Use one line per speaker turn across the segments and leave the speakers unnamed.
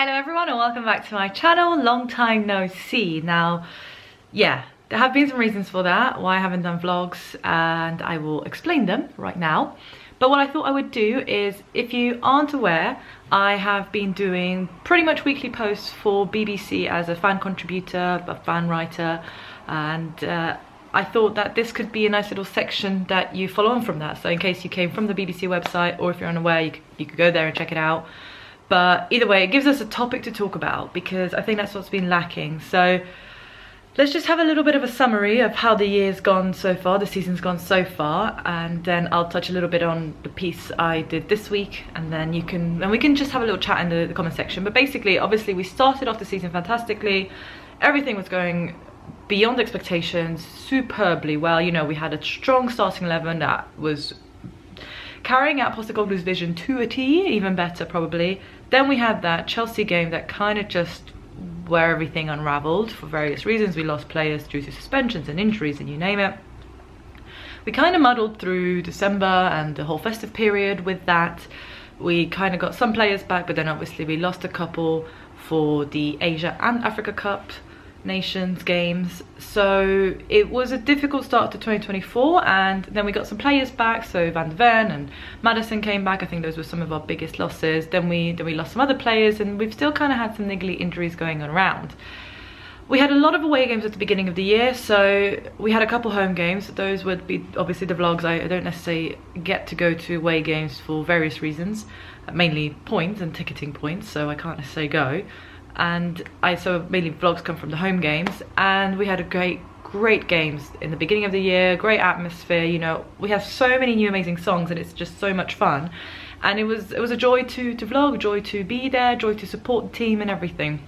Hello everyone and welcome back to my channel. Long time no see. Now, yeah, there have been some reasons for that, why I haven't done vlogs, and I will explain them right now. But what I thought I would do is, if you aren't aware, I have been doing pretty much weekly posts for BBC as a fan contributor, a fan writer, and I thought that this could be a nice little section that you follow on from that. So in case you came from the BBC website, or if you're unaware, you could go there and check it out. But either way, it gives us a topic to talk about, because I think that's what's been lacking. So let's just have a little bit of a summary of how the year's gone so far, the season's gone so far, and then I'll touch a little bit on the piece I did this week, and then we can just have a little chat in the comment section. But basically, obviously, we started off the season fantastically. Everything was going beyond expectations, superbly well. You know, we had a strong starting 11 that was carrying out Postecoglou's vision to a T, even better probably. Then we had that Chelsea game that kind of just where everything unraveled for various reasons. We lost players due to suspensions and injuries and you name it. We kind of muddled through December and the whole festive period with that. We kind of got some players back, but then obviously we lost a couple for the Asia and Africa Cup Nations games. So it was a difficult start to 2024, and then we got some players back. So Van de Ven and Madison came back. I think those were some of our biggest losses. Then we lost some other players, and we've still kind of had some niggly injuries going on around. We had a lot of away games at the beginning of the year, so we had a couple home games. Those would be obviously the vlogs. I don't necessarily get to go to away games for various reasons, mainly points and ticketing points, so I can't necessarily go. And so mainly vlogs come from the home games, and we had a great games in the beginning of the year, great atmosphere. You know, we have so many new amazing songs, and it's just so much fun. And it was a joy to vlog, joy to be there, joy to support the team and everything.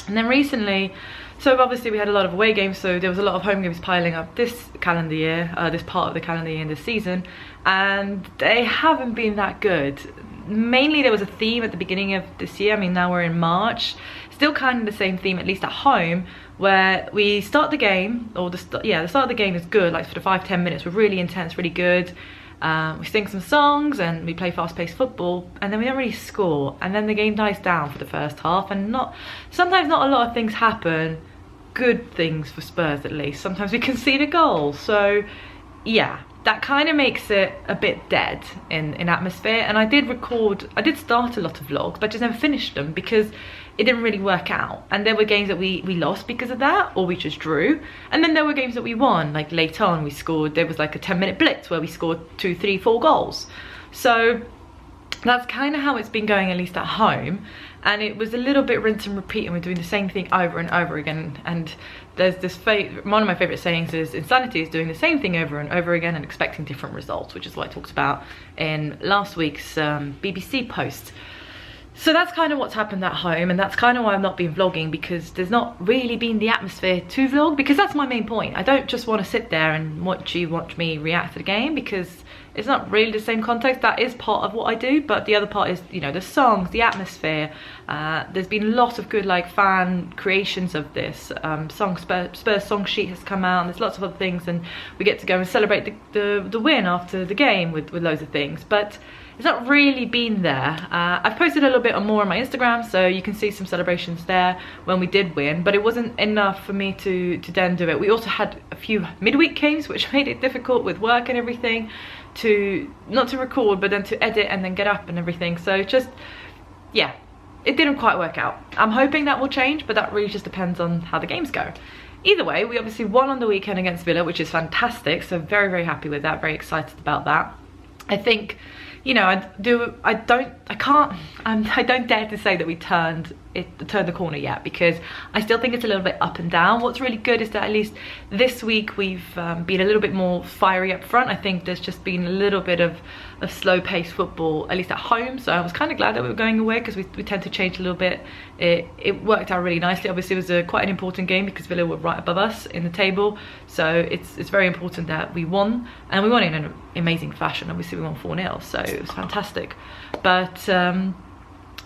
And then recently, so obviously we had a lot of away games, so there was a lot of home games piling up this calendar year, this part of the calendar year in this season, and they haven't been that good. Mainly there was a theme at the beginning of this year. I mean, now we're in March, still kind of the same theme, at least at home, where we start the game, or the start of the game is good, like for the 5-10 minutes, we're really intense, really good. We sing some songs and we play fast-paced football, and then we don't really score, and then the game dies down for the first half, and sometimes not a lot of things happen, good things for Spurs at least. Sometimes we concede a goal, so yeah, that kind of makes it a bit dead in atmosphere. And I did start a lot of vlogs, but just never finished them because it didn't really work out. And there were games that we lost because of that, or we just drew. And then there were games that we won, like later on we scored, there was like a 10-minute blitz where we scored 2, 3, 4 goals. So that's kind of how it's been going, at least at home. And it was a little bit rinse and repeat, and we're doing the same thing over and over again. And there's this one of my favorite sayings is, insanity is doing the same thing over and over again and expecting different results, which is what I talked about in last week's BBC post. So that's kind of what's happened at home, and that's kind of why I've not been vlogging, because there's not really been the atmosphere to vlog, because that's my main point. I don't just want to sit there and watch me react to the game, because it's not really the same context. That is part of what I do, but the other part is, you know, the songs, the atmosphere. There's been lots of good like fan creations of this. Spurs song sheet has come out, and there's lots of other things, and we get to go and celebrate the win after the game with loads of things. But it's not really been there. I've posted a little bit more on my Instagram, so you can see some celebrations there when we did win, but it wasn't enough for me to then do it. We also had a few midweek games, which made it difficult with work and everything, not to record, but then to edit and then get up and everything. So just, yeah, it didn't quite work out. I'm hoping that will change, but that really just depends on how the games go. Either way, we obviously won on the weekend against Villa, which is fantastic, so very, very happy with that, very excited about that. I think, you know, I don't dare to say that we turned the corner yet, because I still think it's a little bit up and down. What's really good is that at least this week we've been a little bit more fiery up front. I think there's just been a little bit of slow-paced football, at least at home. So I was kind of glad that we were going away, because we tend to change a little bit. It worked out really nicely. Obviously, it was quite an important game because Villa were right above us in the table. So it's very important that we won, and we won in an amazing fashion. Obviously, we won 4-0, so it was fantastic. But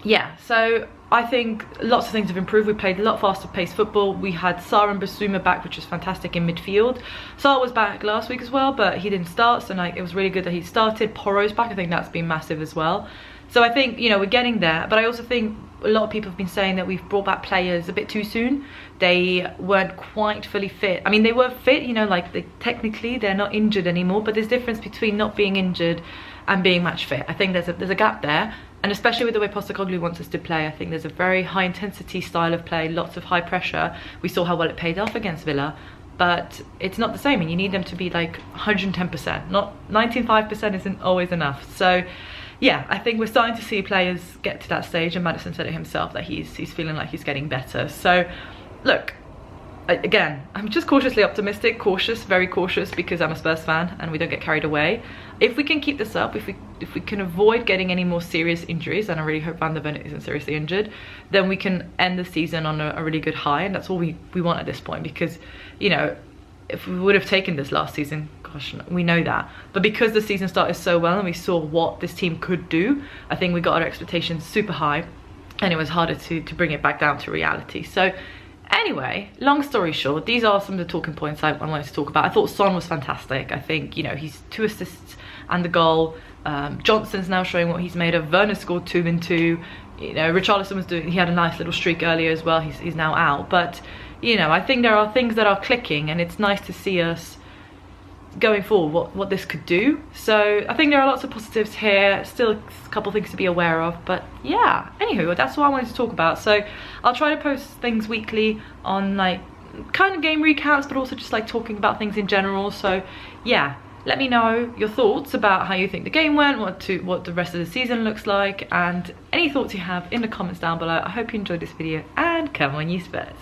yeah, so I think lots of things have improved. We played a lot faster paced football. We had Sarr and Basuma back, which was fantastic in midfield. Sarr was back last week as well, but he didn't start, so like, it was really good that he started. Porro's back. I think that's been massive as well. So I think, you know, we're getting there, but I also think a lot of people have been saying that we've brought back players a bit too soon. They weren't quite fully fit. I mean, they were fit, you know, like technically they're not injured anymore, but there's a difference between not being injured and being match fit. I think there's a gap there, and especially with the way Postecoglou wants us to play, I think there's a very high intensity style of play, lots of high pressure. We saw how well it paid off against Villa, but it's not the same, and you need them to be like 110%. Not 95% isn't always enough. So yeah, I think we're starting to see players get to that stage, and Maddison said it himself that he's feeling like he's getting better. So look, again, I'm just cautiously optimistic, very cautious, because I'm a Spurs fan and we don't get carried away. If we can keep this up, if we can avoid getting any more serious injuries, and I really hope Van der Ven isn't seriously injured, then we can end the season on a really good high, and that's all we want at this point. Because, you know, if we would have taken this last season, gosh, we know that, but because the season started so well and we saw what this team could do, I think we got our expectations super high, and it was harder to bring it back down to reality. So anyway, long story short, these are some of the talking points I wanted to talk about. I thought Son was fantastic. I think, you know, he's 2 assists and the goal. Johnson's now showing what he's made of. Werner scored 2 in 2. You know, Richarlison he had a nice little streak earlier as well. He's now out, but you know, I think there are things that are clicking, and it's nice to see us going forward what this could do. So I think there are lots of positives here, still a couple things to be aware of, but yeah, anywho, that's what I wanted to talk about. So I'll try to post things weekly on like kind of game recaps, but also just like talking about things in general. So yeah, let me know your thoughts about how you think the game went, what the rest of the season looks like, and any thoughts you have in the comments down below. I hope you enjoyed this video, and come on you Spurs.